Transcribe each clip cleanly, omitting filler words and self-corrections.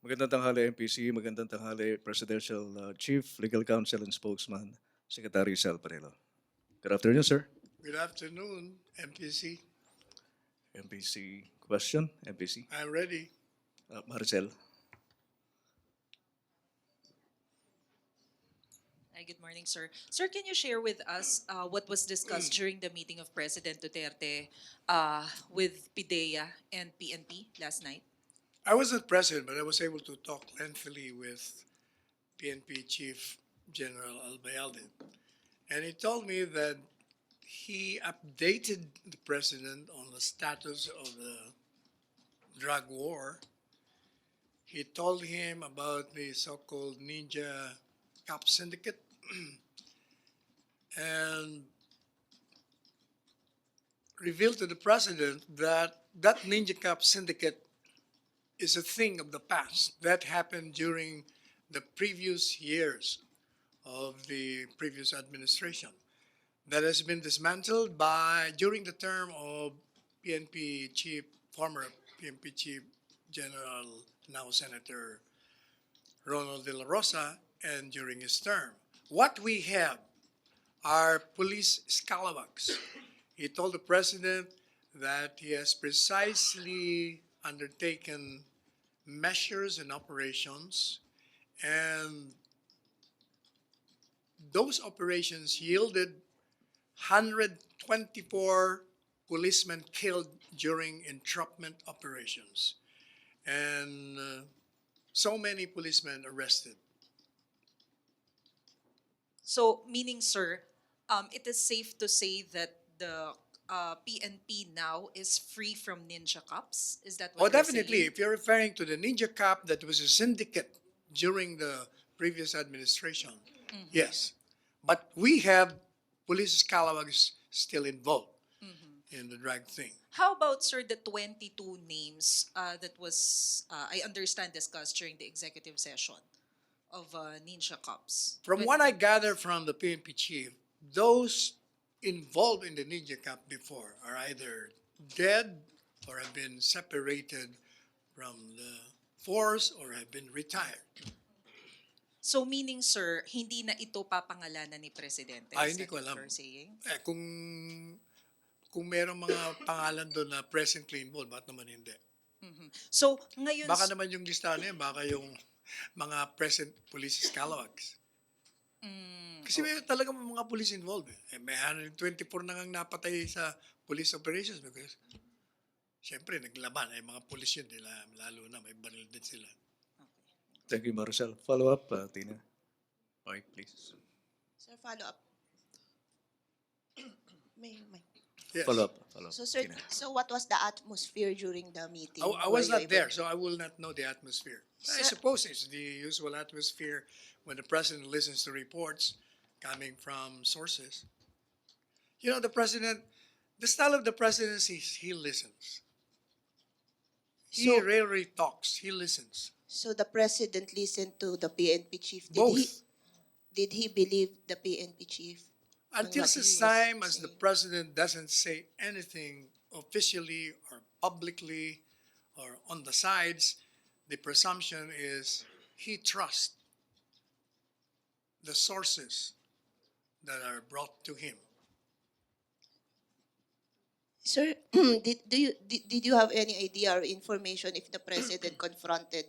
Magandang tanghali, MPC. Magandang tanghali, Presidential Chief, Legal Counsel, and Spokesman, Secretary Sal Panelo. Good afternoon, sir. Good afternoon, MPC. MPC question, MPC. I'm ready. Marcel. Hi, good morning, sir. Sir, can you share with us what was discussed during the meeting of President Duterte with PIDEA and PNP last night? I wasn't present, but I was able to talk lengthily with PNP Chief General Albayalde. And he told me that he updated the president on the status of the drug war. He told him about the so-called Ninja Cop Syndicate and revealed to the president that that Ninja Cop Syndicate is a thing of the past that happened during the previous years of the previous administration that has been dismantled by during the term of former PNP Chief General, now Senator Ronald De La Rosa, and during his term. What we have are police scalawags. He told the president that he has precisely undertaken measures and operations, and those operations yielded 124 policemen killed during entrapment operations, and so many policemen arrested. So, meaning, sir, it is safe to say that the PNP now is free from ninja cops? Is that what Oh, you're definitely. saying? If you're referring to the Ninja Cop that was a syndicate during the previous administration, yes. But we have police scalawags still involved in the drug thing. How about, sir, the 22 names that was, I understand, discussed during the executive session of ninja cops? From what I gather from the PNP chief, those involved in the Ninja Cup before are either dead or have been separated from the force or have been retired. So meaning, sir, hindi na ito papangalanan ni Presidente? Ah, Is hindi that ko what alam. you're saying? Kung merong mga pangalan doon na presently involved, bakit naman hindi? So ngayon, Baka naman yung listahan na yun, baka yung mga present police scalawags. Kasi may talaga mga police involved. May 124 na ngang napatay sa police operations because siyempre naglaban. Mga police yun, lalo na may baril din sila. Thank you, Marcel. Follow up, Tina. Okay, please. Sir, follow up. May. Yes. Follow up. Follow up. So, sir, Tina. so what was the atmosphere during the meeting? I Were was you not able- there, so I will not know the atmosphere. I Sir- suppose it's the usual atmosphere when the president listens to reports coming from sources. You know, the style of the presidency is he listens. He So- rarely talks, he listens. So the president listened to the PNP chief. Both. Did he believe the PNP chief? on Until what he such was time as the saying? president doesn't say anything officially or publicly or on the sides, the presumption is he trusts the sources that are brought to him. Sir, did you have any idea or information if the president confronted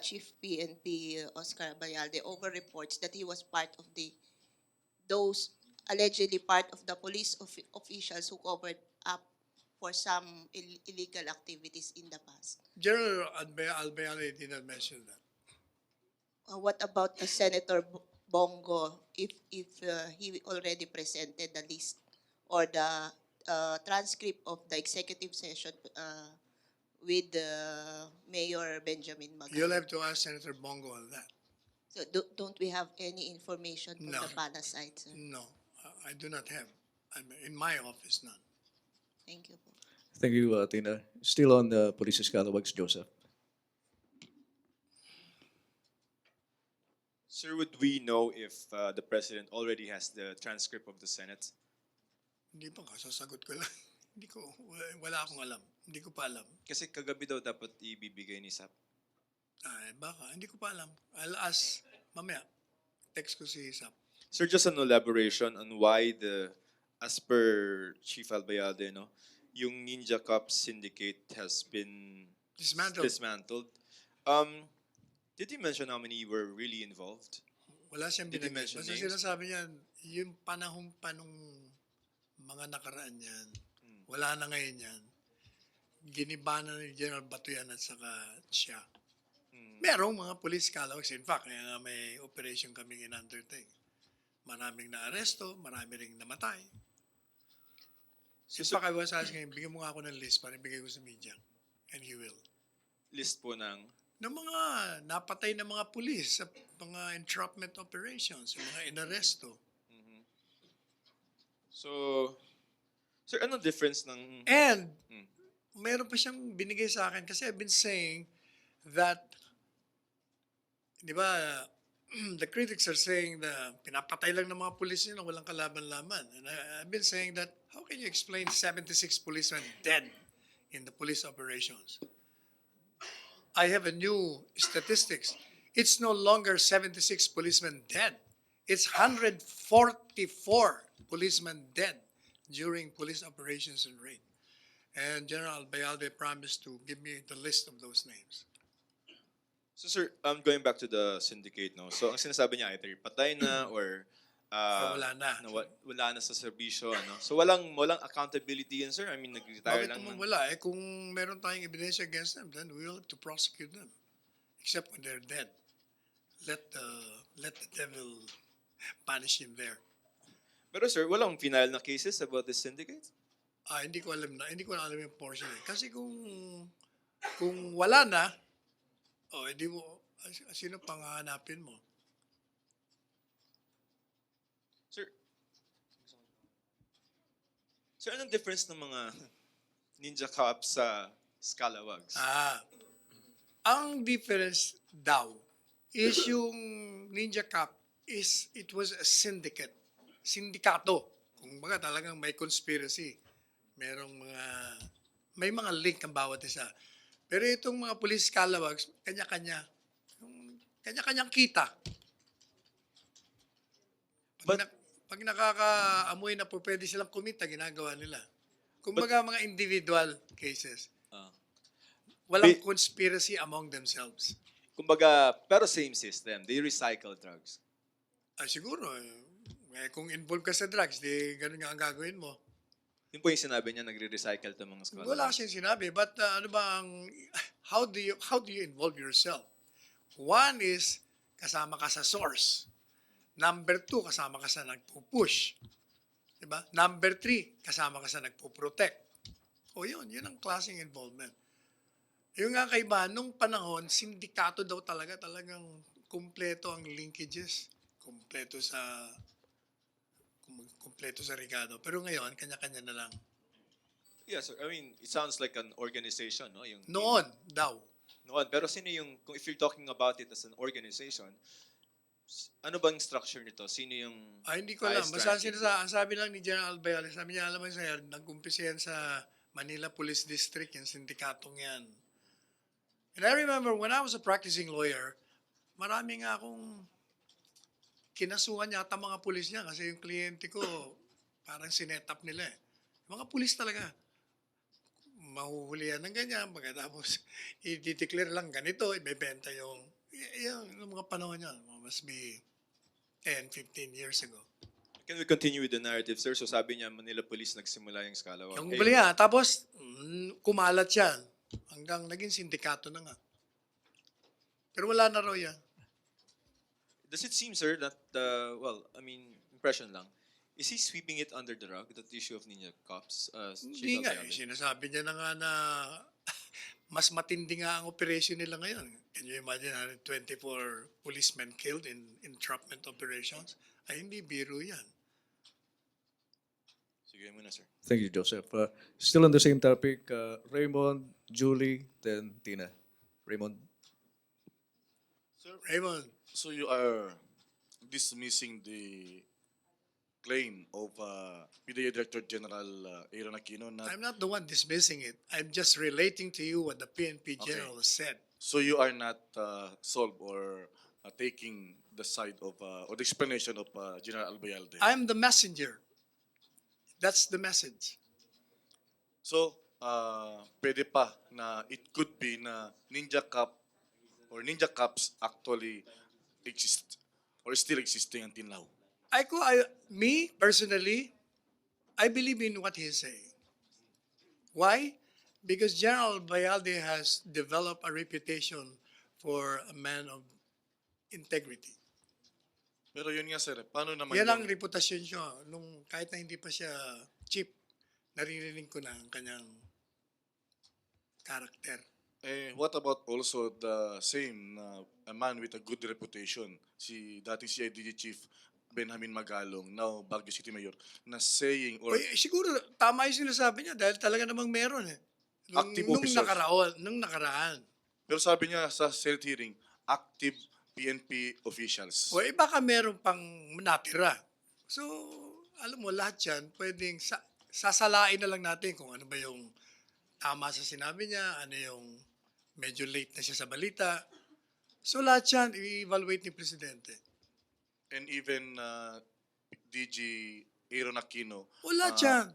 Chief PNP Oscar Bayalde over reports that he was part of those allegedly part of the police officials who covered up for some illegal activities in the past? General Albayalde did not mention that. What about the Senator Bongo, if he already presented the list or the transcript of the executive session with Mayor Benjamin Magana? You'll have to ask Senator Bongo on that. So don't we have any information from No. the pala side, sir? No, I do not have. In my office, none. Thank you po. Thank you, Tina. Still on the police scalawags, Joseph. Sir, would we know if the president already has the transcript of the Senate? Hindi pa, kasasagot ko lang. Wala akong alam. Hindi ko pa alam. Kasi kagabi daw dapat ibibigay ni SAP. Ay, baka. Hindi ko pa alam. I'll ask mamaya. Text ko si Sap. Sir, just an elaboration on why as per Chief Albayalde, no, yung Ninja Cup syndicate has been Dismantled. Did he mention how many were really involved? Wala siyang Did he binanggit. mention Basta names? sinasabi niya, yung panahon pa nung mga nakaraan yan, wala na ngayon yan. Giniba na ni General Batuyan at saka siya. Merong mga police scalawags. In fact, kaya nga may operation kaming in-undertake. Maraming na-aresto, marami ring namatay. In fact, I was asking him, bigyan mo nga ako ng list para ibigay ko sa media. And he will. List po ng Ng mga napatay na mga pulis sa mga entrapment operations, yung mga inaresto. So, sir, anong difference ng And, meron pa siyang binigay sa akin kasi I've been saying that, di ba, the critics are saying na pinapatay lang ng mga pulis nila, walang kalaban-laban. And I've been saying that, how can you explain 76 policemen dead in the police operations? I have a new statistics. It's no longer 76 policemen dead. It's 144 policemen dead during police operations and raid. And General Albayalde promised to give me the list of those names. So sir, going back to the syndicate, no. So ang sinasabi niya either patay na or Wala na. wala na sa serbisyo, ano. So walang accountability yun, sir. I mean, nag-retire Bakit lang. naman wala? Eh, kung meron tayong ebidensya against them, then we will have to prosecute them. Except when they're dead. Let the devil punish him there. Pero sir, walang final na cases about this syndicate? Hindi ko alam yung portion eh. Kasi kung wala na, hindi mo, sino pang hahanapin mo? Sir, anong difference ng mga ninja cops sa scalawags? Ang difference daw is yung Ninja Cup it was a syndicate. Sindikato. Kung baga talagang may conspiracy. May mga link ang bawat isa. Pero itong mga police scalawags, kanya-kanya. Kanya-kanyang kita. Pag nakakaamoy na po pwede silang kumita, ginagawa nila. Kumbaga mga individual cases. Walang conspiracy among themselves. Kumbaga, pero same system. They recycle drugs. Siguro, kung involved ka sa drugs, di ganun nga ang gagawin mo. Yun po yung sinabi niya, nagre-recycle to mga scalawags. Wala siyang sinabi, but how do you involve yourself? One is, kasama ka sa source. Number 2, kasama ka sa nagpo-push. Diba? Number 3, kasama ka sa nagpo-protect. Yun ang klaseng involvement. Yung nga kaibahan, nung panahon, sindikato daw talagang kumpleto ang linkages. Kumpleto sa Ricardo. Pero ngayon, kanya-kanya na lang. Yeah, sir. I mean, it sounds like an organization, no? Noon daw. Noon. Pero sino if you're talking about it as an organization, ano bang structure nito? Sino yung Hindi ko alam. highest Basta ranking? ang sabi lang ni General Albayalde, sabi niya, alam mo sir, nag-umpisa yan sa Manila Police District, yung sindikatong yan. And I remember when I was a practicing lawyer, marami nga akong kinasuhan yata mga pulis niya kasi yung kliyente ko, parang sinet up nila eh. Mga pulis talaga. Mahuhulihan ng ganyan, pagkatapos i-declare lang ganito, ibebenta yung mga panahon niya. Must be 10, 15 years ago. Can we continue with the narrative, sir? So sabi niya, Manila Police nagsimula yung scalawag. Yung bali nga, tapos kumalat yan. Hanggang naging sindikato na nga. Pero wala na raw yan. Does it seem, sir, that, impression lang, is he sweeping it under the rug, that issue of ninja cops? Hindi nga. Sinasabi niya na nga na mas matindi nga ang operation nila ngayon. Can you imagine 124 policemen killed in entrapment operations? Hindi biro yan. Sige muna, sir. Thank you, Joseph. Still on the same topic, Raymond, Julie, then Tina. Raymond. Sir, Raymond, so you are dismissing the claim of PDA Director General Aaron Aquino na I'm not the one dismissing it. I'm just relating to you what the PNP general said. So you are not solved or taking the side of or the explanation of General Albayalde. I'm the messenger. That's the message. So, pwede pa na it could be na Ninja Cup or Ninja Cups actually exist or still existing until now. Me personally, I believe in what he's saying. Why? Because General Bayalde has developed a reputation for a man of integrity. Pero yun nga sir, paano naman Yan ang yung, reputasyon siya. Kahit na hindi pa siya chief, naririnig ko na ang kanyang karakter. what about also the same a man with a good reputation, si dating CIDG Chief Benjamin Magalong, now Baguio City Mayor, na saying or Siguro tama yung sinasabi niya dahil talaga namang meron eh. Active officers. Nung nakaraan. pero sabi niya sa Senate hearing, active PNP officials. Baka meron pang natira. So, alam mo, lahat yan, pwedeng sasalain na lang natin kung ano ba yung tama sa sinabi niya, ano yung medyo late na siya sa balita. So, lahat yan, i-evaluate ni Presidente. And even DG Aaron Aquino. Lahat yan.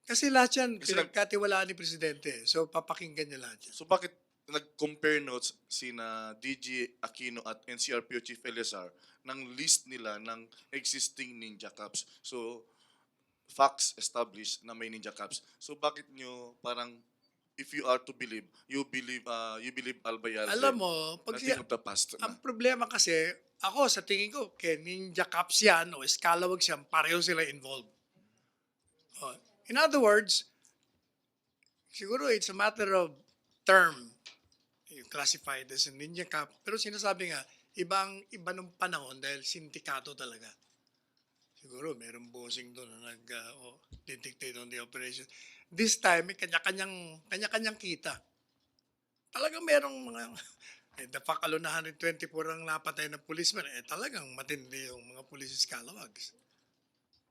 Kasi lahat yan, Kasi pinagkatiwalaan ni Presidente. So, papakinggan niya lahat yan. So bakit nag-compare notes sina DG Aquino at NCRPO Chief Eleazar ng list nila ng existing Ninja Cups? So, facts established na may Ninja Cups. So bakit nyo parang, if you are to believe, you believe Albayalde Alam mo, na thing of the past na? ang problema kasi, ako sa tingin ko, kay Ninja Cups yan o Scalawag yan, pareho sila involved. In other words, siguro it's a matter of term. You classify it as a Ninja Cup. Pero sinasabi nga, iba nung panahon dahil sindikato talaga. Siguro merong bossing doon na nag-dictate on the operation. This time, may kanya-kanyang kita. Talagang merong mga, the fact alone na 124 ang napatay ng policeman, talagang matindi yung mga police scalawags.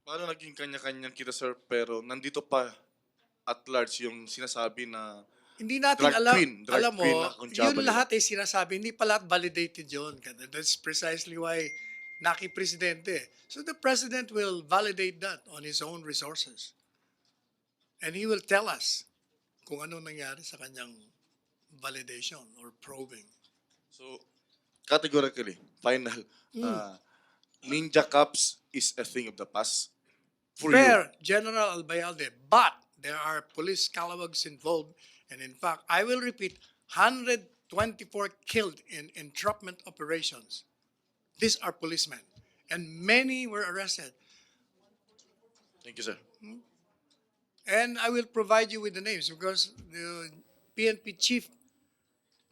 Paano naging kanya-kanyang kita sir, pero nandito pa at large yung sinasabi na Hindi natin drag alam mo, queen na yun accountable. lahat ay sinasabi, hindi pa lahat validated yun. That's precisely why naki-presidente. So the president will validate that on his own resources. And he will tell us kung ano nangyari sa kanyang validation or probing. So, categorically, final, Ninja Cups is a thing of the past for you. Fair, General Albayalde, but there are police scalawags involved. And in fact, I will repeat, 124 killed in entrapment operations. These are policemen. And many were arrested. Thank you, sir. And I will provide you with the names because the PNP chief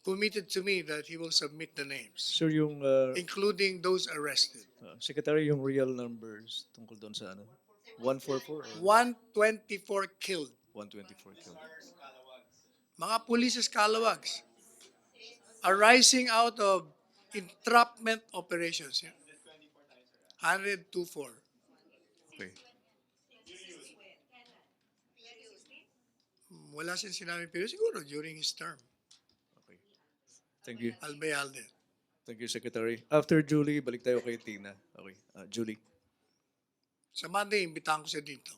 committed to me that he will submit the names, Sir, yung including those arrested. Secretary, yung real numbers tungkol doon sa ano? 144 or 124 killed. 124 killed? Mga police scalawags arising out of entrapment operations. 124. Okay. Wala siyang sinabi pero siguro during his term. Okay. Thank you. Albayalde. Thank you, Secretary. After Julie, balik tayo kay Tina. Okay. Julie. Sa Monday, imbitahan ko siya dito.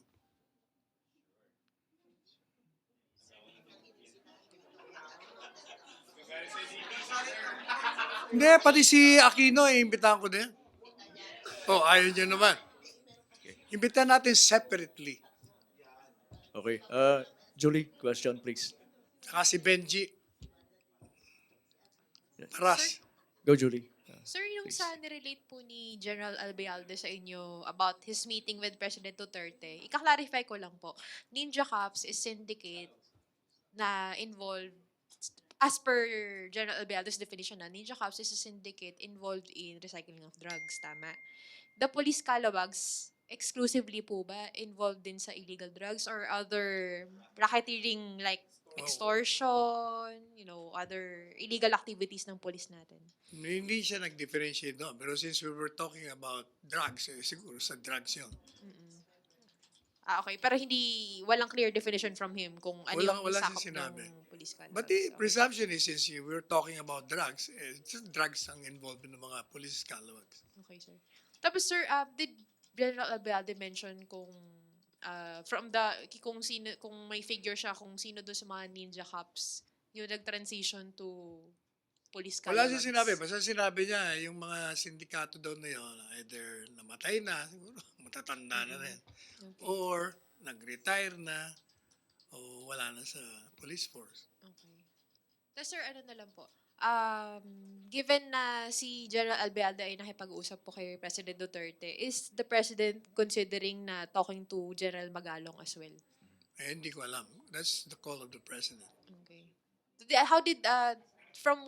Hindi, pati si Aquino, imbitahan ko din. Ayaw niya naman. Imbitahan natin separately. Okay. Julie, question please. Saka si Benji. Taras. Go, Julie. Sir, yung Please. sa nirelate po ni General Albayalde sa inyo about his meeting with President Duterte, ika-clarify ko lang po, Ninja Cups is syndicate na involved, as per General Albayalde's definition na, Ninja Cups is a syndicate involved in recycling of drugs, tama? The police calawags, exclusively po ba involved din sa illegal drugs or other racketeering like extortion, other illegal activities ng police natin? Hindi siya nag-differentiate doon. Pero since we were talking about drugs, siguro sa drugs yun. Okay. Pero walang clear definition from him kung ano yung Wala sakop siyang sinabi. ng police But conduct. the presumption is, since we're talking about drugs, just drugs ang involved in ng mga police scalawags. Okay, sir. Tapos, sir, did General Albayalde mention kung kung may figure siya kung sino doon sa mga ninja cops yung nag-transition to police Wala scalawags? siya sinabi. Basta sinabi niya, yung mga sindikato daw na yun, either namatay na, siguro matatanda na rin, Okay. or nag-retire na, o wala na sa police force. Okay. Tapos, sir, ano na lang po. Given na si General Albayalde ay nakipag-usap po kay President Duterte, is the President considering na talking to General Magalong as well? Hindi ko alam. That's the call of the president. Okay. How did from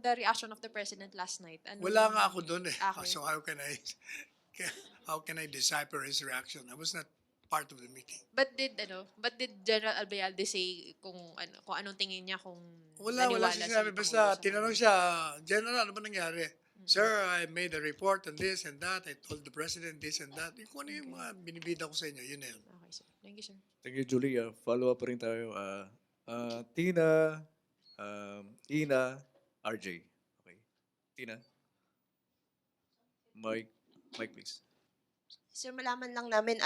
the reaction of the president last night? Wala nga ako doon eh. Okay. So how can I decipher his reaction? I was not part of the meeting. But did General Albayalde say kung anong tingin niya kung Wala naniwala siya si sinabi. Pangulo Basta sa- tinanong siya, General, ano ba nangyari? Sir, I made a report on this and that. I told the president this and that. Kung ano yung mga binibida ko sa inyo, yun na yun. Okay, sir. Thank you, sir. Thank you, Julie. Follow up pa rin tayo. Tina, Ina, RJ. Okay. Tina. Mike, please. Sir, malaman lang namin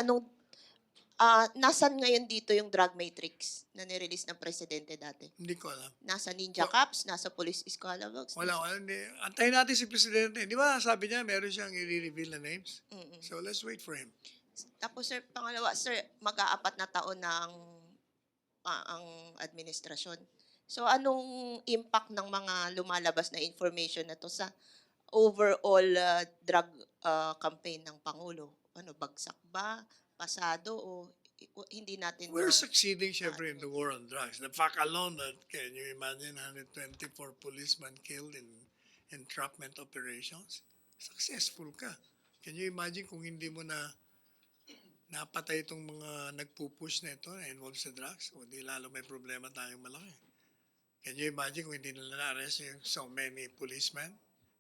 nasan ngayon dito yung drug matrix na nirelease ng presidente dati? Hindi ko alam. Nasa Ninja Cops, nasa Police Scalawags? Wala. Hindi. Antayin natin si presidente. Di ba sabi niya, meron siyang i-reveal na names? Mm-mm. So let's wait for him. Tapos sir, pangalawa, sir, mag-aapat na taon na ang administrasyon. So anong impact ng mga lumalabas na information na to sa overall drug campaign ng Pangulo? Ano, bagsak ba? Pasado o hindi natin We're succeeding, syempre, in the war on drugs. The fact alone that, can you imagine 124 policemen killed in entrapment operations? Successful ka. Can you imagine kung hindi mo na napatay itong mga nagpupush na ito na involved sa drugs? O di lalo may problema tayong malaki. Can you imagine kung hindi nila na-arrest yung so many policemen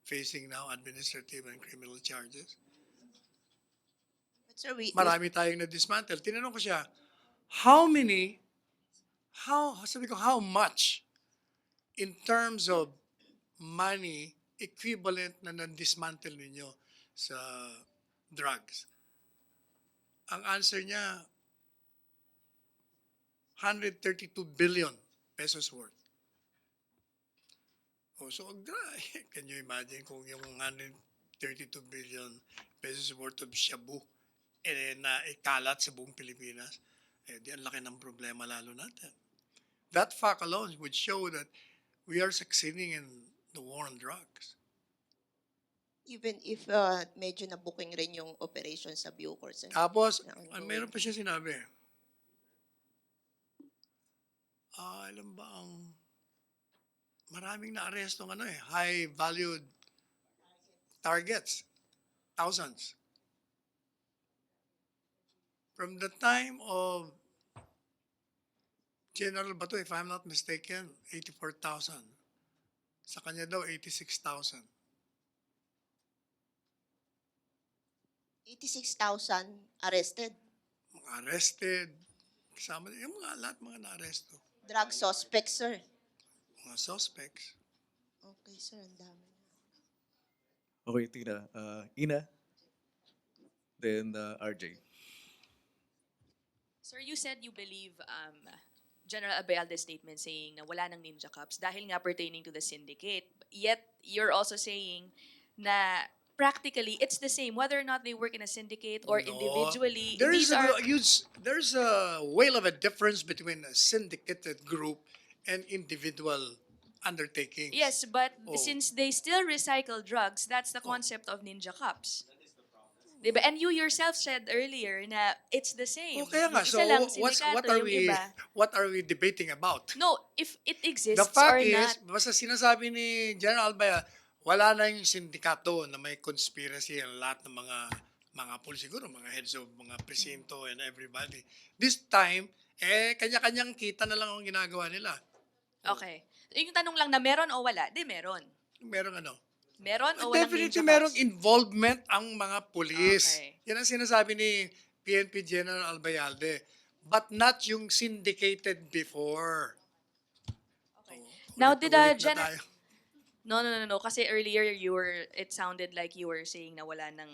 facing now administrative and criminal charges? But sir, Marami tayong na-dismantle. Tinanong ko siya, how much in terms of money equivalent na na-dismantle ninyo sa drugs? Ang answer niya, 132 billion pesos worth. Oh, so, can you imagine kung yung 132 billion pesos worth of shabu na ikalat sa buong Pilipinas, di ang laki ng problema lalo natin. That fact alone would show that we are succeeding in the war on drugs. even if medyo na-booking rin yung operation sa Bucor, sir. Tapos, Na ongoing. meron pa siya sinabi. Alam ba ang maraming na-arresto ng high-valued targets. Thousands. From the time of General Bato, if I'm not mistaken, 84,000. Sa kanya daw, 86,000. 86,000 arrested. Mga arrested, kasama yung lahat mga na-arresto. Drug suspects, sir. Mga suspects. Okay, sir, ang dami. Okay, Tina. Ina. Then RJ. Sir, you said you believe General Albayalde's statement saying na wala ng ninja cops dahil nga pertaining to the syndicate. Yet, you're also saying na practically it's the same whether or not they work in a syndicate or No. individually. There These is are there's a whale of a difference between a syndicated group and individual undertakings. yes, but Oh. since they still recycle drugs, that's the concept of ninja cops. Diba? And you yourself said earlier na it's the same. Okay nga. Yung So isa lang what sindikato, are yung iba. what are we debating about? No, if it exists The fact or is, not. basta sinasabi ni General Albaya, wala na yung sindikato na may conspiracy ang lahat ng mga pulis, siguro mga heads of mga presinto and everybody. This time, kanya-kanyang kita na lang ang ginagawa nila. Okay. Yung tanong lang na meron o wala? Di meron. Merong ano? Meron o walang Definitely ninja merong cops? involvement ang mga pulis. Okay. Yan ang sinasabi ni PNP General Albayalde, but not yung syndicated before. Okay. Now, Ulit did na General... tayo. No. Kasi earlier it sounded like you were saying na wala ng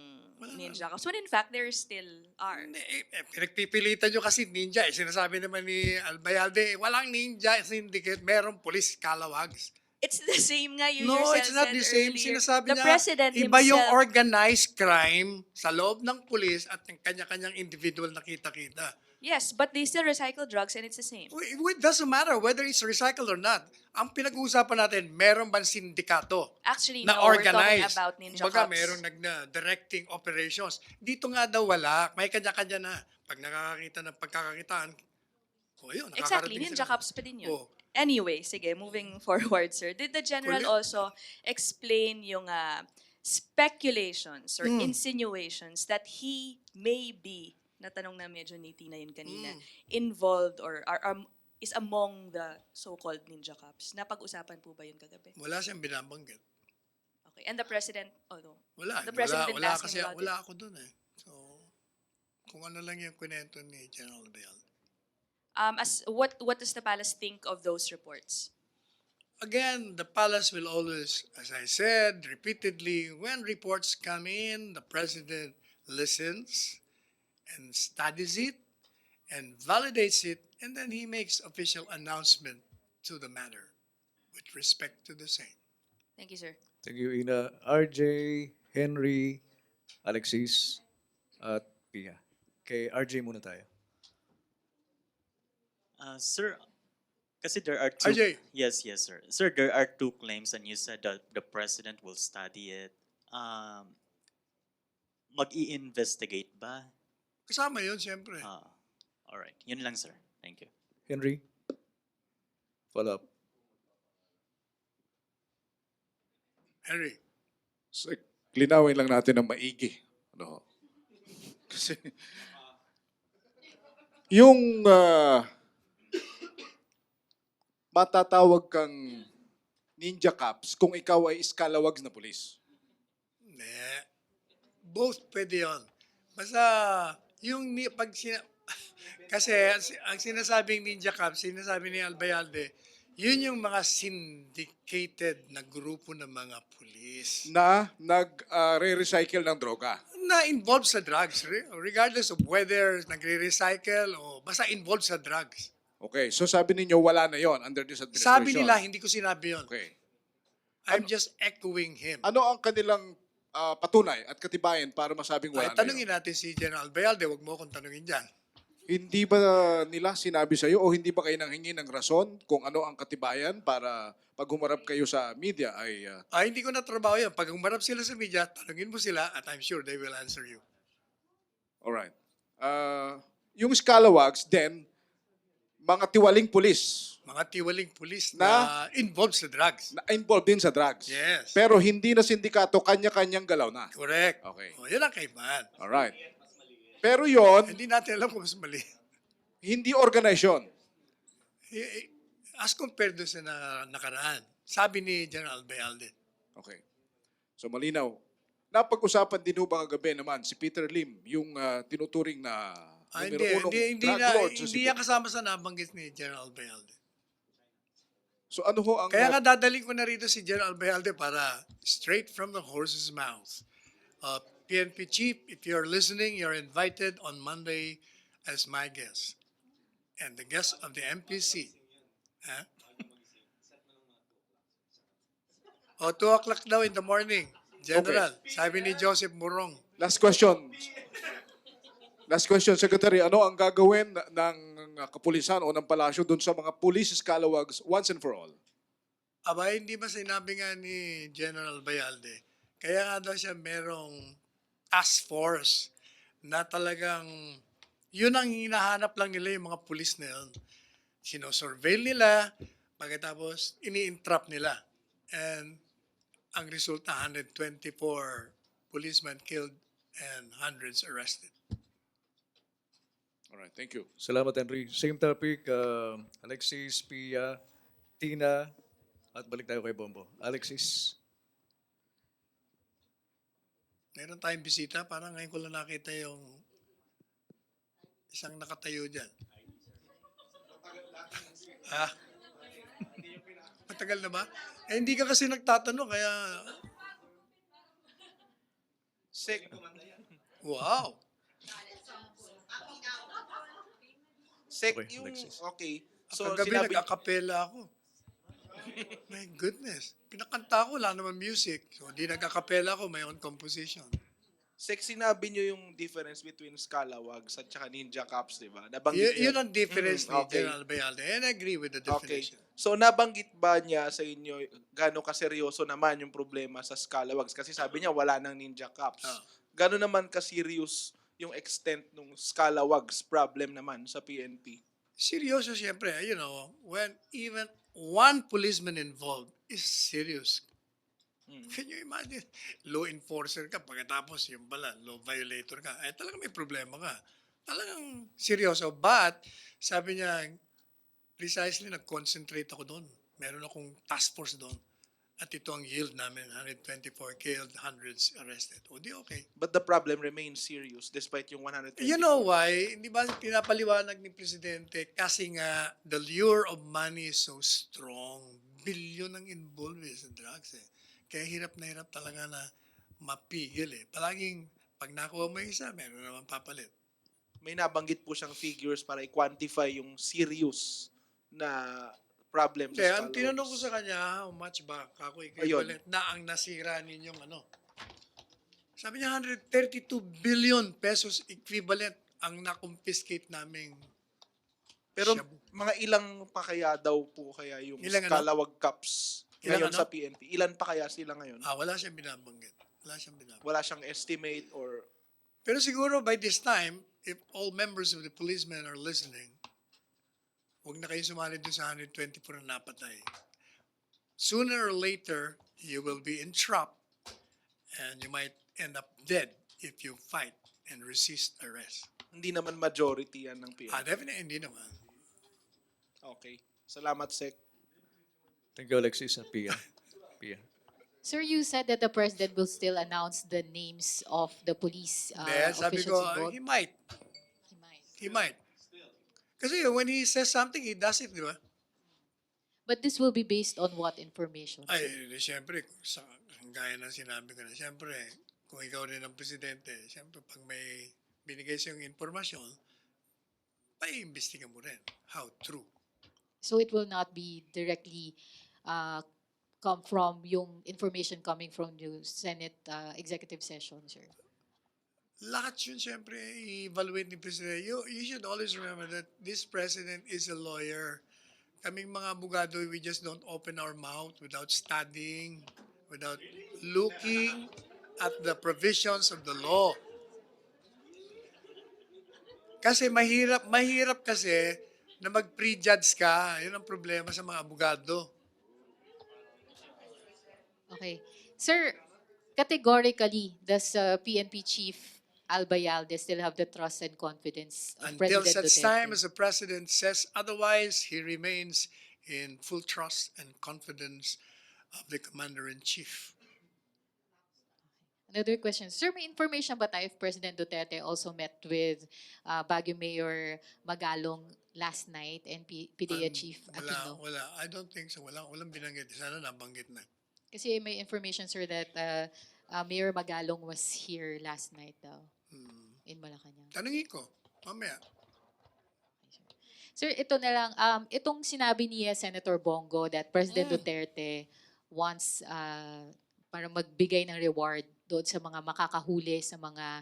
ninja cops. When in fact, there still are. Hindi, pinagpipilitan nyo kasi ninja. Sinasabi naman ni Albayalde, walang ninja syndicate, merong police calawags. It's the same nga you No, yourself it's not said the same. earlier. Sinasabi The niya, president iba yung himself... organized crime sa loob ng pulis at ng kanya-kanyang individual na kita-kita. Yes, but they still recycle drugs and it's the same. It doesn't matter whether it's recycled or not. Ang pinag-uusapan natin, meron bang sindikato Actually, na no, we're talking organized? about ninja Kumbaga, cops. merong directing operations. Dito nga daw wala. May kanya-kanya na. Pag nakakakita ng pagkakakitaan, yun, Exactly, nakakarating ninja sila. cops pa din yun. Oh. Anyway, sige, moving forward, sir. Did the general Kulit. also explain yung speculations or insinuations that he may be, natanong na medyo ni Tina yun kanina, involved or is among the so-called ninja cops? Napag-usapan po ba yun kagabi? Wala siyang binabanggit. Okay, and the president, no. Wala. The president didn't wala ask him kasi about wala it. ako dun eh. So, kung ano lang yung kwento ni General Albayalde. What does the palace think of those reports? Again, the palace will always, as I said repeatedly, when reports come in, the president listens and studies it and validates it, and then he makes official announcement to the matter with respect to the same. Thank you, sir. Thank you, Ina. RJ, Henry, Alexis, at Pia. Kay RJ muna tayo. Sir, kasi there are two... RJ. Yes, sir. Sir, there are two claims and you said that the president will study it. Mag-i-investigate ba? Kasama yun, siyempre. Alright, yun lang, sir. Thank you. Henry? Follow up. Henry. So, linawin lang natin ng maigi. Ano? Kasi yung matatawag kang ninja cops kung ikaw ay iskalawags na pulis. Both pwede yun. Basta, yung kasi ang sinasabing ninja cops, sinasabi ni Albayalde, yun yung mga syndicated na grupo ng mga pulis Na nag-re-recycle ng droga. na involved sa drugs, regardless of whether nagre-recycle o basta involved sa drugs. Okay, so sabi ninyo wala na yon under this administration. Sabi nila, hindi ko sinabi yun. Okay. I'm just echoing him. Ano ang kanilang patunay at katibayan para masabing Ay, wala na tanungin yun? natin si General Albayalde, wag mo akong tanungin dyan. Hindi ba nila sinabi sa iyo o hindi ba kayo nanghingi ng rason kung ano ang katibayan para pag humarap kayo sa media ay Hindi ko na trabaho yan. Pag umarap sila sa media, tanungin mo sila at I'm sure they will answer you. alright. Yung scalawags then mga tiwaling pulis Mga tiwaling pulis Na? na involved sa drugs. na involved din sa drugs. Yes. Pero hindi na sindikato, kanya-kanyang galaw na. Correct. Okay. Yun ang kaibahan. Alright. Pero yon Hindi natin alam kung mas mali. hindi organization. As compared doon sa nakaraan, sabi ni General Albayalde. Okay. So malinaw. Napag-usapan din ho ba kagabi naman si Peter Lim, yung tinuturing na Hindi, numero unong hindi, drug lord sa hindi Cebu. yan kasama sa nabanggit ni General Albayalde. So ano ho ang... Kaya nga dadaling ko na rito si General Albayalde para straight from the horse's mouth. PNP Chief, if you're listening, you're invited on Monday as my guest. And the guest of the MPC. Huh? 2 o'clock daw in the morning. General, sabi ni Joseph Murong. Last question. Last question, Secretary. Ano ang gagawin ng kapulisan o ng palasyo dun sa mga police scalawags once and for all? Aba, hindi ba sinabi nga ni General Bayalde, kaya nga daw siya merong task force na talagang yun ang hinahanap lang nila yung mga pulis na yun. Sinosurveil nila, pagkatapos ini-entrap nila. And ang resulta, 124 policemen killed and hundreds arrested. Alright, thank you. Salamat, Henry. Same topic, Alexis, Pia, Tina, at balik tayo kay Bombo. Alexis. Meron tayong bisita, parang ngayon ko lang nakita yung Isang nakatayo dyan. Ah, matagal na ba? Eh, hindi ka kasi nagtatanong, kaya... Wow! Okay, Alexis. Okay. So, So, kagabi sinabi, nag-acapella ako. My goodness. Pinakanta ko, wala naman music. So, di nag-acapella ako, my own composition. sinabi nyo yung difference between scalawags at saka ninja cops, di ba? Nabanggit Yun niyo. ang difference ni Okay. General Bayalde. And I agree with the Okay. definition. So, nabanggit ba niya sa inyo gano'ng kaseryoso naman yung problema sa scalawags? Kasi sabi niya, wala nang ninja cops. Ah. Gano'n naman ka-serious yung extent ng scalawags problem naman sa PNP? Seryoso siyempre, when even one policeman involved is serious. Can you imagine? Law enforcer ka, pagkatapos yung pala, law violator ka, talagang may problema ka. Talagang seryoso. But, sabi niya, precisely nag-concentrate ako doon. Meron akong task force doon. At ito ang yield namin, 124 killed, hundreds arrested. O di okay. But the problem remains serious despite yung 120. You know why? Hindi ba pinapaliwanag ni Presidente? Kasi nga, the lure of money is so strong. Bilyon ang involved sa drugs eh. Kaya hirap talaga na mapigil eh. Palaging, pag nakuha mo yung isa, meron naman papalit. May nabanggit po siyang figures para i-quantify yung serious na problem Hindi, sa ang scalawags. tinanong ko sa kanya, how much ba? Kako equivalent na ang nasira ninyong ano. Sabi niya, 132 billion pesos equivalent ang na-confiscate naming Pero shabu. mga ilang pa kaya daw po kaya yung Ilang ano? scalawag cups Ilang ngayon ano? sa PNP? Ilan pa kaya sila ngayon? Wala siyang binabanggit. Wala siyang estimate or... Pero siguro by this time, if all members of the policemen are listening, huwag na kayo sumali dun sa 124 na napatay. Sooner or later, you will be entrapped and you might end up dead if you fight and resist arrest. Hindi naman majority yan ng PNP. Definitely hindi naman. Okay. Salamat, Sec. Thank you, Alexis and Pia. Pia. Sir, you said that the president will still announce the names of the police Hindi, sabi officials ko, involved. he might. He might. He might. Kasi when he says something, he does it, di ba? But this will be based on what information? Siyempre, gaya ng sinabi ko na, siyempre, kung ikaw rin ang presidente, siyempre, pag may binigay siyang informasyon, paiimbestiga mo rin. How true. So it will not be directly come from yung information coming from the Senate executive session, sir? Lahat yun, siyempre, i-evaluate ni President. You should always remember that this president is a lawyer. Kaming mga abogado, we just don't open our mouth without studying, without looking at the provisions of the law. Kasi mahirap kasi na mag-prejudge ka. Yun ang problema sa mga abogado. Okay. Sir, categorically, does PNP Chief Albayalde still have the trust and confidence of Until President such Duterte? time as the president says otherwise, he remains in full trust and confidence of the commander-in-chief. Another question. Sir, may information ba tayo if President Duterte also met with Baguio Mayor Magalong last night and PDEA Chief Aquino? Wala. I don't think so. Walang binanggit. Sana nabanggit na. Kasi may information, sir, that Mayor Magalong was here last night daw in Malacañang. Tanungin ko. Mamaya. Sir, ito na lang. Itong sinabi ni Senator Bongo that President Duterte wants para magbigay ng reward doon sa mga makakahuli sa mga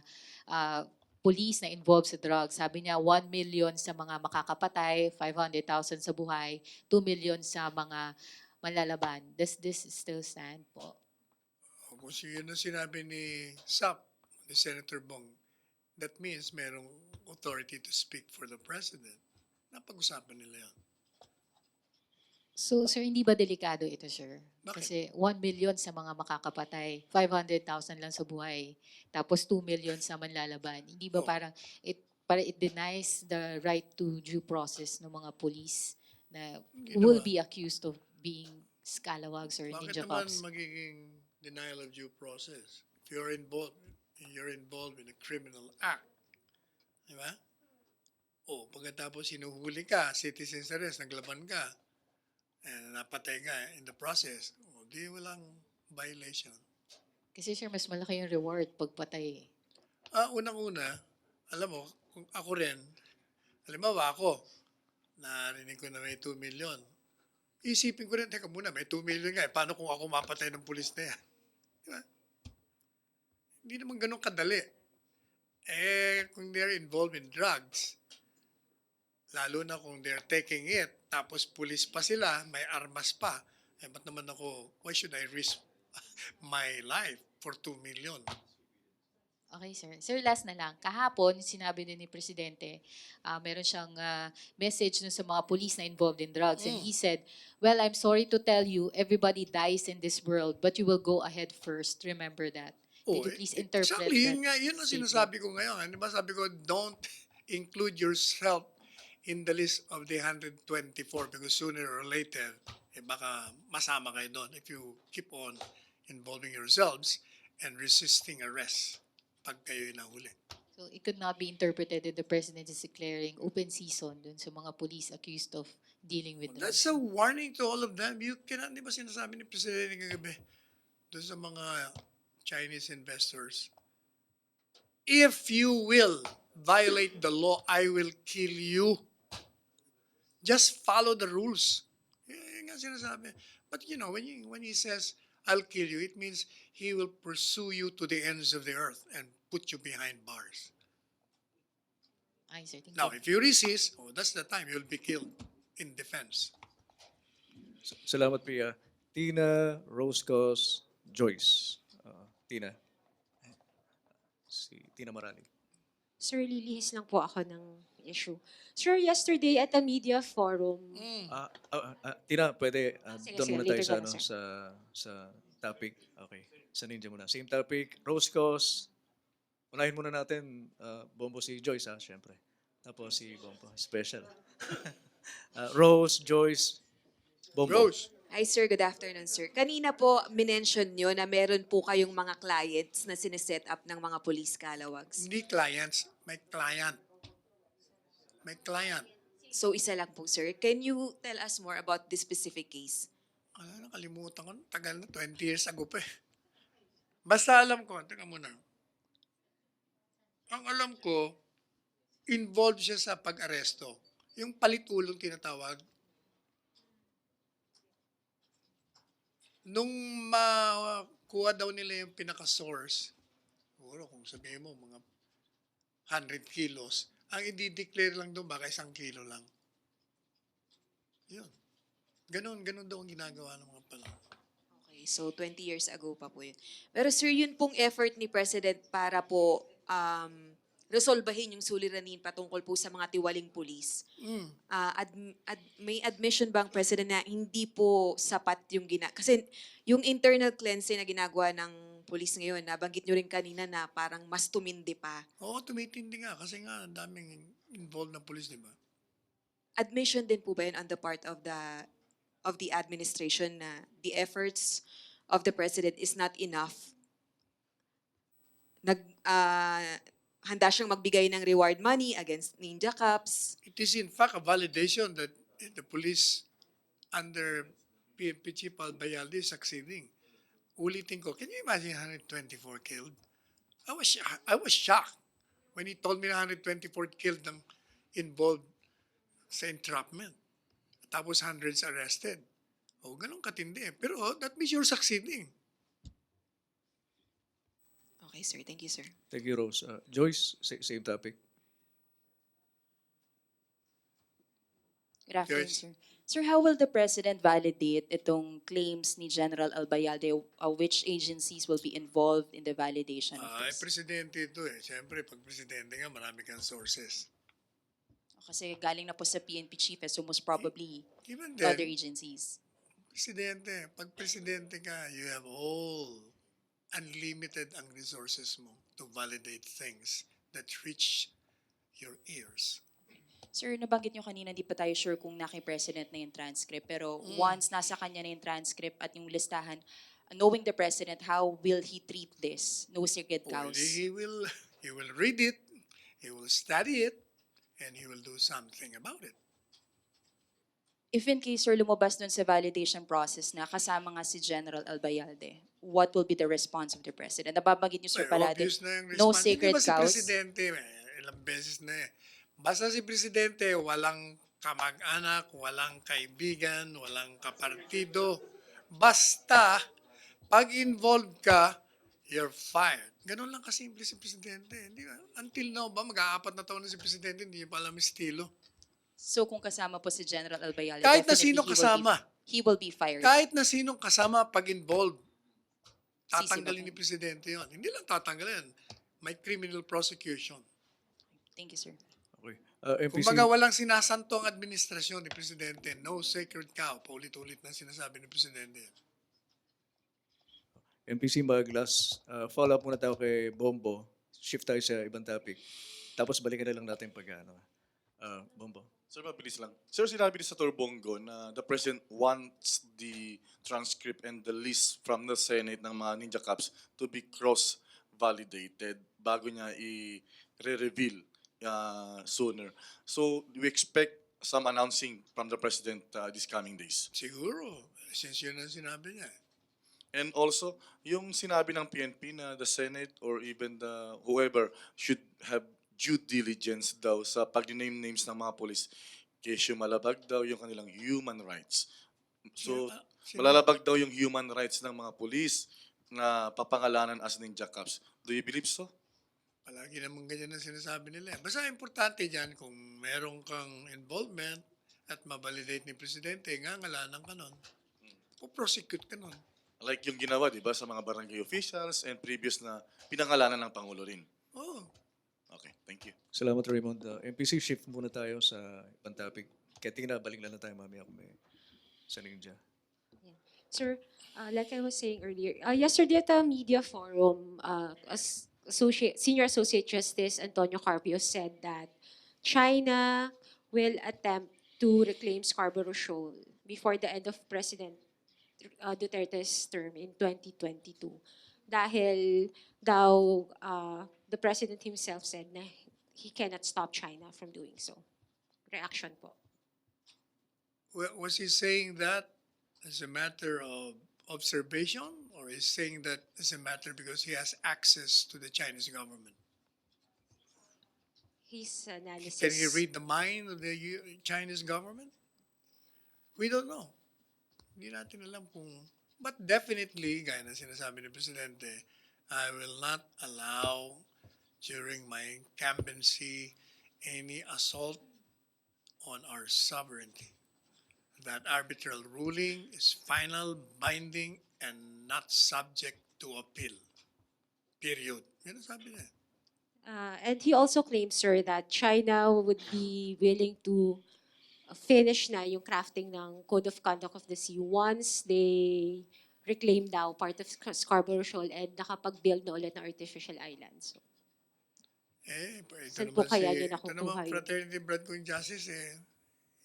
police na involved sa drugs. Sabi niya, 1 million sa mga makakapatay, 500,000 sa buhay, 2 million sa mga manlalaban. Does this still stand po? Kung yun ang sinabi ni SAP, ni Senator Bong, that means merong authority to speak for the president. Napag-usapan nila yan. So, sir, hindi ba delikado ito, sir? Bakit? Kasi 1 million sa mga makakapatay, 500,000 lang sa buhay, tapos 2 million sa manlalaban. Hindi ba parang it denies the right to due process ng mga police na will be accused of being scalawags or Bakit ninja naman cops? magiging denial of due process? If you're involved in a criminal act, di ba? O pagkatapos hinuhuli ka, citizen's arrest, naglaban ka, and napatay ka in the process, o di walang violation. Kasi sir, mas malaki yung reward pag patay. Unang-una, alam mo, kung ako rin, halimbawa ako, narinig ko na may 2 million. Isipin ko rin, teka muna, may 2 million nga, paano kung ako mapatay ng pulis na yan? Di ba? Hindi naman ganun kadali. Kung they're involved in drugs, lalo na kung they're taking it, tapos pulis pa sila, may armas pa, ba't naman ako, why should I risk my life for 2 million? Okay, sir. Sir, last na lang. Kahapon, sinabi din ni Presidente, meron siyang message dun sa mga police na involved in drugs. And he said, well, I'm sorry to tell you, everybody dies in this world, but you will go ahead first. Remember that. Did you please interpret Exactly, that yun nga, yun ang statement? sinasabi ko ngayon. Di ba sabi ko, don't include yourself in the list of the 124 because sooner or later, baka masama kayo doon if you keep on involving yourselves and resisting arrest pag kayo nahuli. So it could not be interpreted that the President is declaring open season dun sa mga police accused of dealing with drugs. That's a warning to all of them. You cannot, di ba sinasabi ni Presidente kagabi doon sa mga Chinese investors, if you will violate the law, I will kill you. Just follow the rules. Yan nga sinasabi. But you know, when he says, I'll kill you, it means he will pursue you to the ends of the earth and put you behind bars. Ay, sir, thank Now, you. if you resist, that's the time you'll be killed in defense. Salamat, Pia. Tina, Roscos, Joyce. Tina. Si Tina Marani. Sir, lilihis lang po ako ng issue. Sir, yesterday at a media forum, Tina, pwede Sige, doon sige, muna tayo later sa, na lang, sir. sa topic. Okay. Sa ninja muna. Same topic. Roscos. Unahin muna natin, Bombo si Joyce, syempre. Tapos si Bombo. Special. Rose, Joyce, Bombo. Rose, Hi sir, good afternoon sir. Kanina po minention nyo na meron po kayong mga clients na sineset up ng mga police calawags. hindi clients, may client. May client. So isa lang po sir. Can you tell us more about this specific case? Nakalimutan ko, tagal na, 20 years ago pa eh. Basta alam ko, teka muna. Ang alam ko, involved siya sa pag-aresto. Yung palitulong tinatawag. Nung makuha daw nila yung pinaka-source, siguro kung sabihin mo, mga 100 kilos, ang i-declare lang doon, baka 1 kilo lang. Yun. Ganon daw ang ginagawa ng mga pala. Okay, so 20 years ago pa po yun. Pero sir, yun pong effort ni President para po resolbahin yung suliranin patungkol po sa mga tiwaling pulis. May admission bang President na hindi po sapat yung kasi yung internal cleansing na ginagawa ng pulis ngayon, nabanggit nyo rin kanina na parang mas tumindi pa. Oo, tumitindi nga kasi nga ang daming involved na police, di ba? Admission din po ba yun on the part of the administration na the efforts of the President is not enough? Handa siyang magbigay ng reward money against ninja cops. It is in fact a validation that the police under PNP Chief Albayalde is succeeding. Ulitin ko, can you imagine 124 killed? I was shocked when he told me 124 killed ng involved sa entrapment. Tapos hundreds arrested. Ganun katindi. Pero that means you're succeeding. Okay, sir. Thank you, sir. Thank you, Rose. Joyce, same topic. Good afternoon, Yes. sir. Sir, how will the President validate itong claims ni General Albayalde? Which agencies will be involved in the validation of this? Presidente ito eh. Siyempre, pag presidente nga, marami kang sources. Kasi galing na po sa PNP chief, so most probably Even other then, agencies. presidente, pag presidente ka, you have all unlimited ang resources mo to validate things that reach your ears. Sir, nabanggit nyo kanina, di pa tayo sure kung naki-President na yung transcript. Pero once nasa kanya na yung transcript at yung listahan, knowing the President, how will he treat this? No secret Well, cows. he will read it, he will study it, and he will do something about it. If in case, sir, lumabas dun sa validation process na kasama nga si General Albayalde, what will be the response of the President? Nababanggit niyo, sir, Well, palagi, obvious na yung no response. sacred Hindi ba si cows. Presidente, ilang beses na eh. Basta si Presidente, walang kamag-anak, walang kaibigan, walang kapartido. Basta, pag involved ka, you're fired. Ganun lang kasimple si Presidente. Hindi ba? Until now ba, mag-aapat na taon na si Presidente, hindi niya pa alam yung estilo. So kung kasama po si General Albayalde, Kahit na definitely sino kasama. he will be fired. Kahit na sinong kasama pag involved, Sisi ba tatanggalin po? ni Presidente yon. Hindi lang tatanggalin. May criminal prosecution. Thank you, sir. Okay. MPC, Kumbaga walang sinasanto ang administrasyon ni Presidente. No sacred cow. Paulit-ulit na sinasabi ni Presidente. MPC Maglas, follow up muna tayo kay Bombo. Shift tayo sa ibang topic. Tapos balikan na lang natin pag ano. Bombo. Sir, mabilis lang. Sir, sinabi ni Senator Bongo na the President wants the transcript and the list from the Senate ng mga Ninja Cups to be cross-validated bago niya i-reveal sooner. So, we expect some announcing from the President these coming days. Siguro. Since yun ang sinabi niya. And also, yung sinabi ng PNP na the Senate or even the whoever should have due diligence daw sa pag-name names ng mga polis. Kesyo malabag daw yung kanilang human rights. So, malalabag daw yung human rights ng mga polis na papangalanan as Ninja Cups. Do you believe so? Palagi naman ganyan ang sinasabi nila. Basta importante dyan kung meron kang involvement at mabalidate ni Presidente, ngangalanan ka nun. O-prosecute ka nun. Like yung ginawa, di ba, sa mga barangay officials and previous na pinangalanan ng Pangulo rin. Oh. Okay, thank you. Salamat Raymond. MPC, shift muna tayo sa ibang topic. Kaya tingnan, balik lang na tayo mamaya kung may sa Ninja. Sir, like I was saying earlier, yesterday at a media forum, Senior Associate Justice Antonio Carpio said that China will attempt to reclaim Scarborough Shoal before the end of President Duterte's term in 2022. Dahil daw the President himself said na he cannot stop China from doing so. Reaction po. Was he saying that as a matter of observation, or is saying that as a matter because he has access to the Chinese government? His analysis. Can he read the mind of the Chinese government? We don't know. Hindi natin alam kung... But definitely, gaya na sinasabi ni Presidente, I will not allow during my incumbency any assault on our sovereignty. That arbitral ruling is final, binding, and not subject to appeal. Period. Yan ang sabi niya. And he also claims, sir, that China would be willing to finish na yung crafting ng Code of Conduct of the Sea once they reclaim daw part of Scarborough Shoal and nakapag-build na ulit ng artificial islands. So, Ito saan po naman kaya si, niya ito nakukuha naman yun? fraternity brad ko yung justice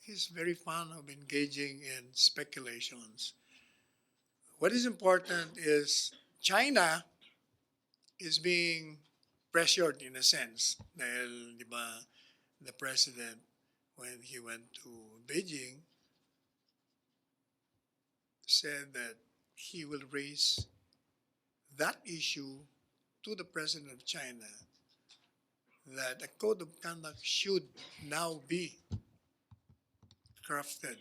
he's very fond of engaging in speculations. What is important is China is being pressured in a sense dahil, di ba, the president, when he went to Beijing, said that he will raise that issue to the president of China, that a code of conduct should now be crafted.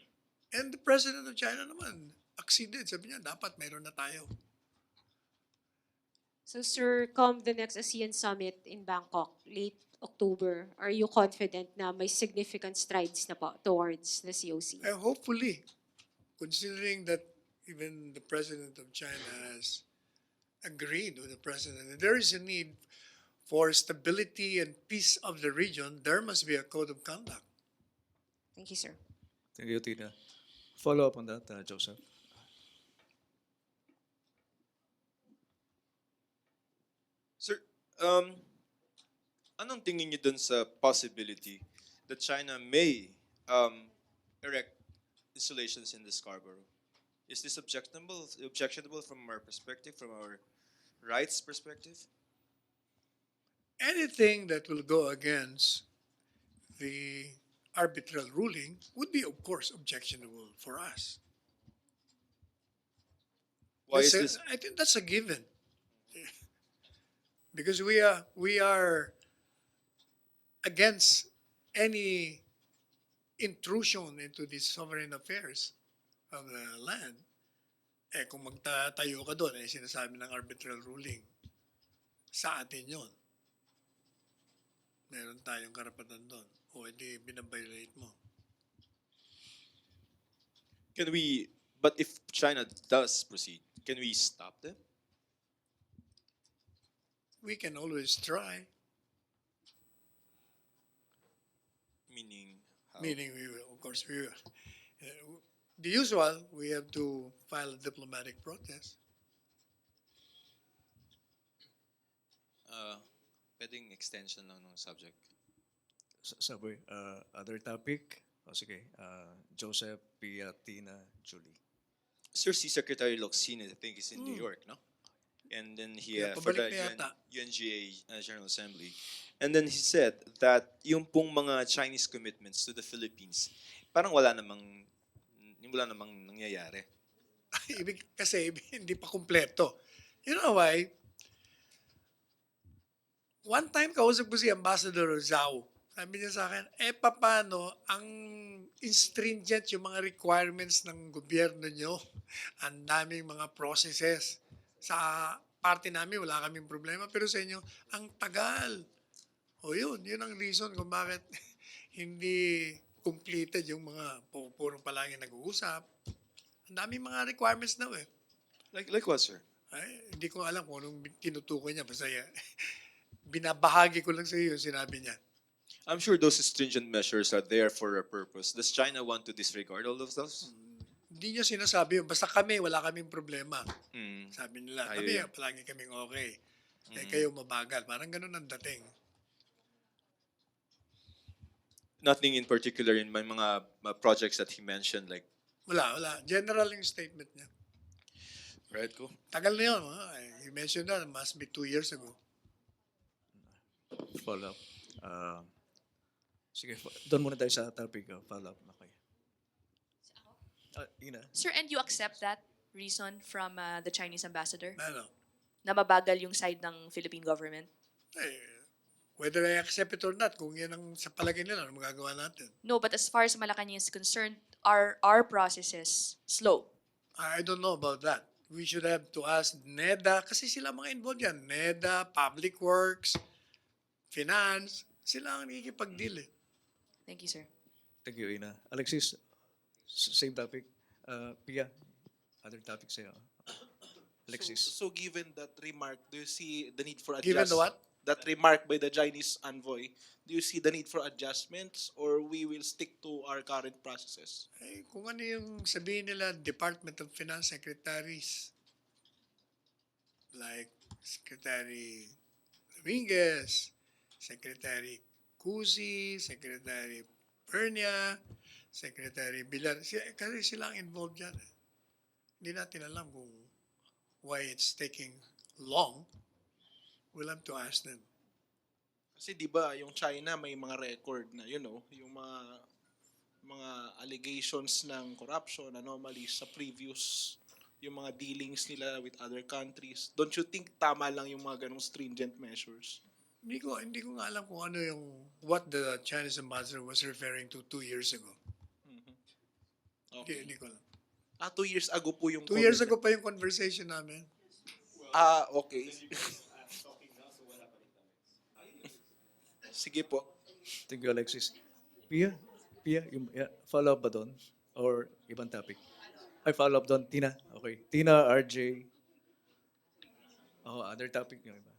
And the president of China naman, acceded. Sabi niya, dapat mayroon na tayo. So, sir, come the next ASEAN Summit in Bangkok, late October, are you confident na may significant strides na po towards the COC? Hopefully, considering that even the president of China has agreed with the president that there is a need for stability and peace of the region, there must be a code of conduct. Thank you, sir. Thank you, Tina. Follow up on that, Joseph. Sir, anong tingin niyo dun sa possibility that China may erect installations in the Scarborough? Is this objectionable from our perspective, from our rights perspective? Anything that will go against the arbitral ruling would be, of course, objectionable for us. Why is That's this? I think that's a given. Because we are against any intrusion into the sovereign affairs of the land. Eh kung magtatayo ka doon, sinasabi ng arbitral ruling, sa atin yun. Meron tayong karapatan doon. O hindi binabiolate mo. Can we? But if China does proceed, can we stop them? We can always try. Meaning, how? Meaning, of course, the usual, we have to file a diplomatic protest. Pwedeng extension lang ng subject. Sabi, other topic? O sige, Joseph, Pia, Tina, Julie. Sir, si Secretary Locsin, I think, is in New York, no? And then he, Kaya for the pabalik na yata. UNGA General Assembly. And then he said that yung pong mga Chinese commitments to the Philippines, parang wala namang nangyayari. Kasi hindi pa kumpleto. You know why? One time kausap ko si Ambassador Zhao. Sabi niya sa akin, paano ang stringent yung mga requirements ng gobyerno nyo? Ang daming mga processes. Sa parte namin, wala kaming problema. Pero sa inyo, ang tagal. O yun ang reason kung bakit hindi completed yung mga puro palagi nag-uusap. Ang daming mga requirements na eh. Like what, sir? Ay, hindi ko alam kung anong tinutukoy niya. Basta binabahagi ko lang sa iyo yung sinabi niya. I'm sure those stringent measures are there for a purpose. Does China want to disregard all of those? Hindi niya sinasabi yun. Basta kami, wala kaming problema. Sabi nila, Ayaw kami, yan. palagi kaming okay. Kayo mabagal. Parang ganun ang dating. Nothing in particular in my mga projects that he mentioned, like, Wala. General yung statement niya. right, ko? Tagal na yun. He mentioned that, must be 2 years ago. Follow up. Sige, doon muna tayo sa topic. Follow up na kayo. Ina. Sir, and you accept that reason from the Chinese ambassador? Ano? Na mabagal yung side ng Philippine government? Whether I accept it or not, kung yan ang sa palagay nila, ano magagawa natin? No, but as far as Malacañang is concerned, are our processes slow? I don't know about that. We should have to ask NEDA, kasi sila mga involved yan. NEDA, Public Works, Finance, sila ang nakikipag-deal eh. Thank you, sir. Thank you, Ina. Alexis, same topic. Pia, other topic sa'yo. Alexis. So given that remark, do you see the need for Given the what? That remark by the Chinese envoy, do you see the need for adjustments or we will stick to our current processes? Kung ano yung sabihin nila, Department of Finance secretaries, like Secretary Dominguez, Secretary Cusi, Secretary Pernia, Secretary Villar, kasi sila ang involved dyan. Hindi natin alam kung why it's taking long. We'll have to ask them. Kasi 'di ba, yung China may mga record na, yung mga allegations ng corruption, anomalies sa previous yung mga dealings nila with other countries. Don't you think tama lang yung mga ganong stringent measures? Hindi ko nga alam kung ano yung what the Chinese ambassador was referring to 2 years ago. Okay. Hindi ko alam. 2 years ago po yung 2 years ago pa yung conversation namin. Okay. Sige po. Thank you, Alexis. Pia, follow up ba doon? Or ibang topic? Ay, follow up doon. Tina, okay. Tina, RJ. Other topic yung iba.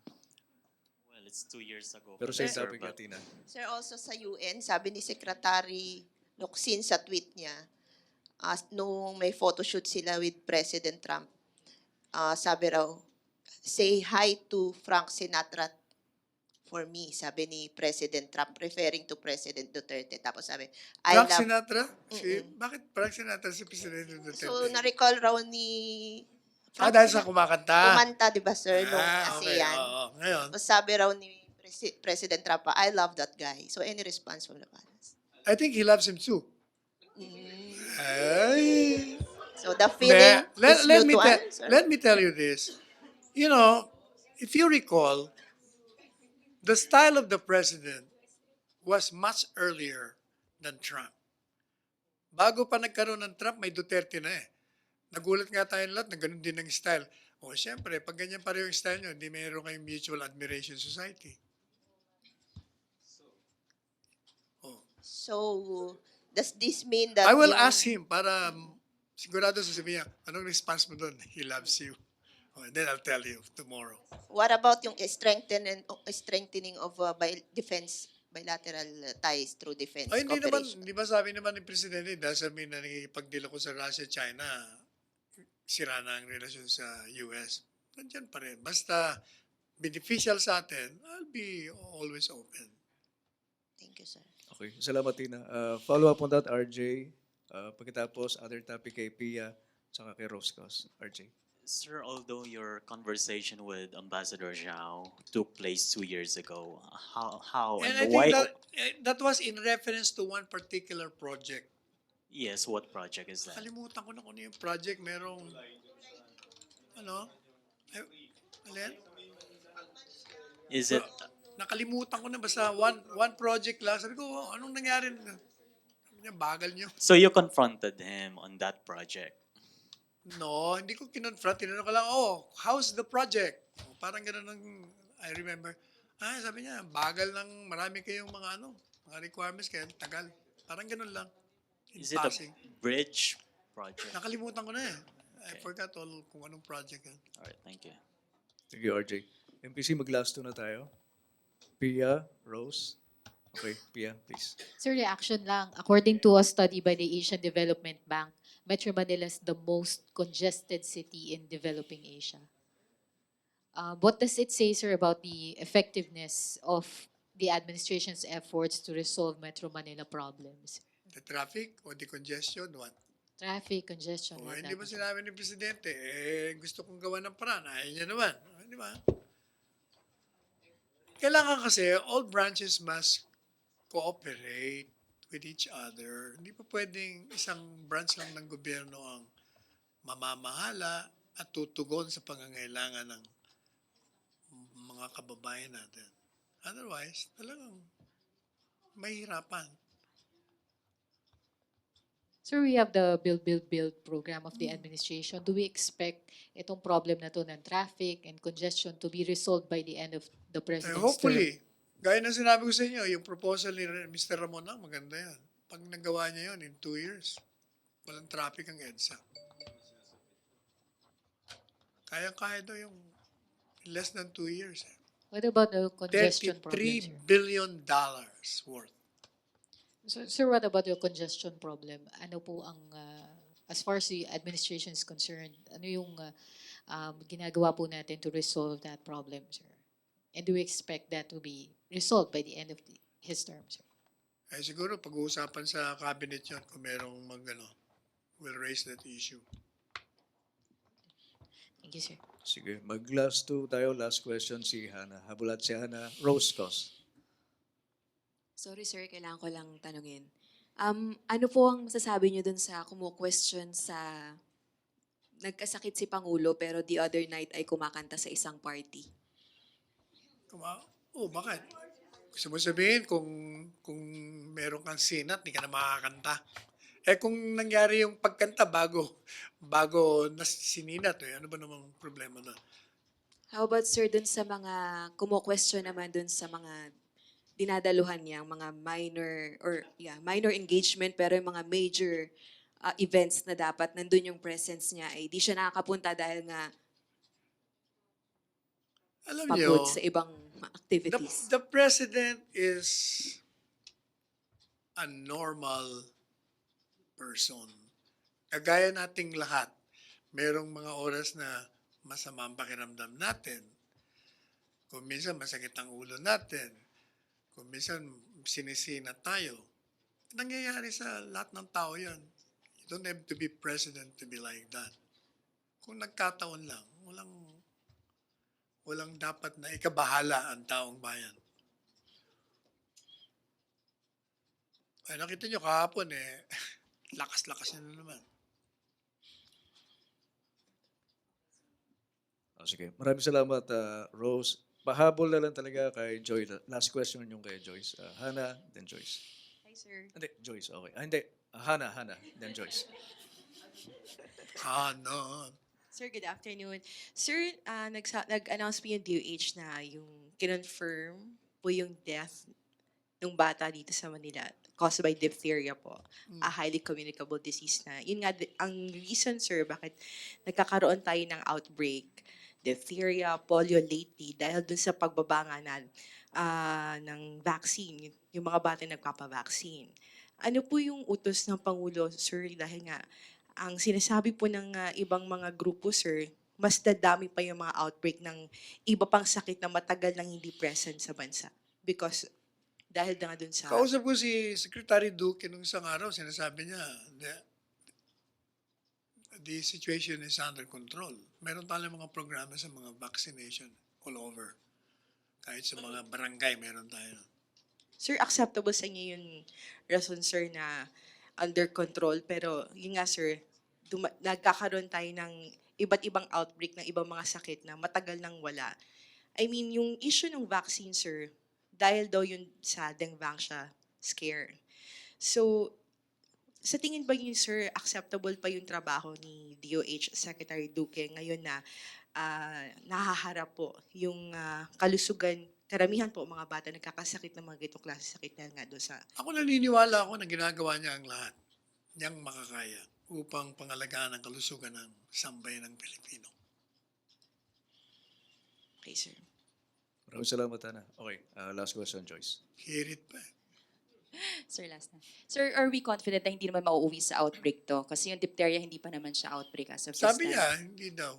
Well, it's 2 years ago. Pero same Sir, topic but- Tina. Sir, also sa UN, sabi ni Secretary Locsin sa tweet niya, nung may photoshoot sila with President Trump, sabi raw, say hi to Frank Sinatra for me, sabi ni President Trump, referring to President Duterte. Tapos sabi, Frank Sinatra? Mm-mm. Bakit Frank Sinatra si Presidente Duterte? So, na-recall raw ni dahil sa kumakanta. Kumanta, di ba, sir, nung okay. ASEAN. Oo. Ngayon, Tapos sabi raw ni President Trump, I love that guy. So any response from the panelists? I think he loves him too. Ay. So the feeling is mutual, sir? Let me tell you this. You know, if you recall, the style of the president was much earlier than Trump. Bago pa nagkaroon ng Trump, may Duterte na eh. Nagulat nga tayo lahat na ganun din ang style. O siyempre, pag ganyan pareho yung style nyo, hindi mayroon kayong mutual admiration society. So does this mean that I will yung- ask him para sigurado sasabihin niya, anong response mo doon? He loves you. Oh, then I'll tell you tomorrow. What about yung strengthening of defense bilateral ties through defense Ay, hindi naman, cooperation? hindi ba sabi naman ni Presidente, dahil sabihin na nakikipagdeal ako sa Russia, China, sira na ang relasyon sa US. Nandiyan pa rin. Basta beneficial sa atin, I'll be always open. Thank you, sir. Okay, salamat Tina. Follow up on that, RJ. Pagkatapos, other topic kay Pia, saka kay Roscos. RJ. Sir, although your conversation with Ambassador Zhao took place 2 years ago, how And and I why? think that was in reference to one particular project. Yes, what project is that? Kalimutan ko na kung ano yung project. Merong, ano? Ay, alin? Is it Nakalimutan ko na. Basta one project lang. Sabi ko, anong nangyari? Sabi niya, bagal niyo. so you confronted him on that project? No, hindi ko kinonfront. Tinanong ko lang, how's the project? Parang gano'n ang, I remember. Sabi niya, bagal ng marami kayong mga requirements kaya tagal. Parang gano'n lang. In Is it a passing. bridge project? Nakalimutan ko na eh. I forgot all kung anong project yan. All right, thank you. Thank you, RJ. MPC, mag-last two na tayo. Pia, Rose. Okay, Pia, please. Sir, reaction lang. According to a study by the Asian Development Bank, Metro Manila is the most congested city in developing Asia. What does it say, sir, about the effectiveness of the administration's efforts to resolve Metro Manila problems? The traffic o the congestion, what? Traffic, congestion, O, what hindi ba that. sinabi ni Presidente, gusto kong gawa ng paraan. Ayaw niya naman. Di ba? Kailangan kasi all branches must cooperate with each other. Hindi pa pwedeng isang branch lang ng gobyerno ang mamamahala at tutugon sa pangangailangan ng mga kababayan natin. Otherwise, talagang mahirapan. Sir, we have the Build program of the administration. Do we expect itong problem na to ng traffic and congestion to be resolved by the end of the president's term? Hopefully, gaya ng sinabi ko sa inyo, yung proposal ni Mr. Ramon maganda yan. Pag nagawa niya yun in 2 years, walang traffic ang EDSA. Kaya-kaya daw yung less than 2 years. What about the congestion problem, $33 sir? billion worth. Sir, what about the congestion problem? Ano po ang, as far as the administration is concerned, ano yung ginagawa po natin to resolve that problem, sir? And do we expect that to be resolved by the end of his term, sir? Siguro pag-uusapan sa cabinet yun kung merong will raise that issue. Thank you, sir. Sige, mag-last two tayo. Last question si Hana. Habulat si Hana. Roscos. Sorry sir, kailangan ko lang tanungin. Ano po ang masasabi niyo dun sa kumu-question sa nagkasakit si Pangulo pero the other night ay kumakanta sa isang party? Bakit? Gusto mo sabihin kung meron kang sinat, di ka na makakanta. Kung nangyari yung pagkanta bago sininat, ano ba namang problema na? How about sir dun sa mga kumu-question naman dun sa mga dinadaluhan niya, mga minor engagement pero yung mga major events na dapat nandun yung presence niya ay di siya nakakapunta dahil nga Alam pagod niyo, sa ibang activities. the president is a normal person. Kagaya nating lahat, merong mga oras na masama ang pakiramdam natin. Kung minsan masakit ang ulo natin. Kung minsan sinisina tayo. Nangyayari sa lahat ng tao yan. You don't have to be president to be like that. Kung nagkataon lang, walang dapat na ikabahala ang taong bayan. Ay, nakita nyo kahapon lakas-lakas na naman. Sige. Maraming salamat, Rose. Pahabol na lang talaga kay Joy. Last question yung kay Joyce. Hannah, then Joyce. Hi, sir. Hindi, Joyce. Okay. Hindi. Hannah, then Joyce. No. Sir, good afternoon. Sir, nag-announce po yung DOH na yung kinonfirm po yung death ng bata dito sa Manila caused by diphtheria po, a highly communicable disease na. Yun nga, ang reason, sir, bakit nagkakaroon tayo ng outbreak, diphtheria, polio lately, dahil dun sa pagbaba nga ng vaccine, yung mga bata nagpapa-vaccine. Ano po yung utos ng Pangulo, sir, dahil nga, ang sinasabi po ng ibang mga grupo, sir, mas dadami pa yung mga outbreak ng iba pang sakit na matagal nang hindi present sa bansa. Because dahil na nga dun sa... Kausap ko si Secretary Duque nung isang araw, sinasabi niya, the situation is under control. Meron tayong mga programa sa mga vaccination all over. Kahit sa mga barangay, meron tayo. Sir, acceptable sa inyo yung rason, sir, na under control. Pero yun nga, sir, nagkakaroon tayo ng iba't ibang outbreak ng ibang mga sakit na matagal nang wala. I mean, yung issue ng vaccine, sir, dahil daw yun sa dengue scare. So, sa tingin ba yun, sir, acceptable pa yung trabaho ni DOH Secretary Duque ngayon na nahaharap po yung kalusugan, karamihan po mga bata nagkakasakit ng mga ganitong klase sakit dahil nga doon sa... Ako naniniwala ako na ginagawa niya ang lahat niyang makakaya upang pangalagaan ang kalusugan ng sambayan ng Pilipino. Okay, sir. Maraming salamat, Hannah. Okay. Last question, Joyce. Hear it pa. Sir, last na. Sir, are we confident na hindi naman mauuwi sa outbreak to? Kasi yung diphtheria, hindi pa naman siya outbreak as of this Sabi time. niya, hindi daw.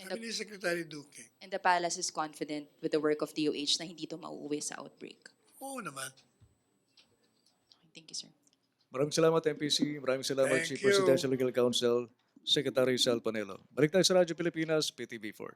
And Sabi ni Secretary Duque. And the palace is confident with the work of DOH na hindi to mauuwi sa outbreak. Oo naman. Thank you, sir. Maraming salamat, MPC. Maraming salamat, Thank Chief you. Presidential Legal Counsel, Secretary Sal Panelo. Balik tayo sa Radyo Pilipinas, PTV4.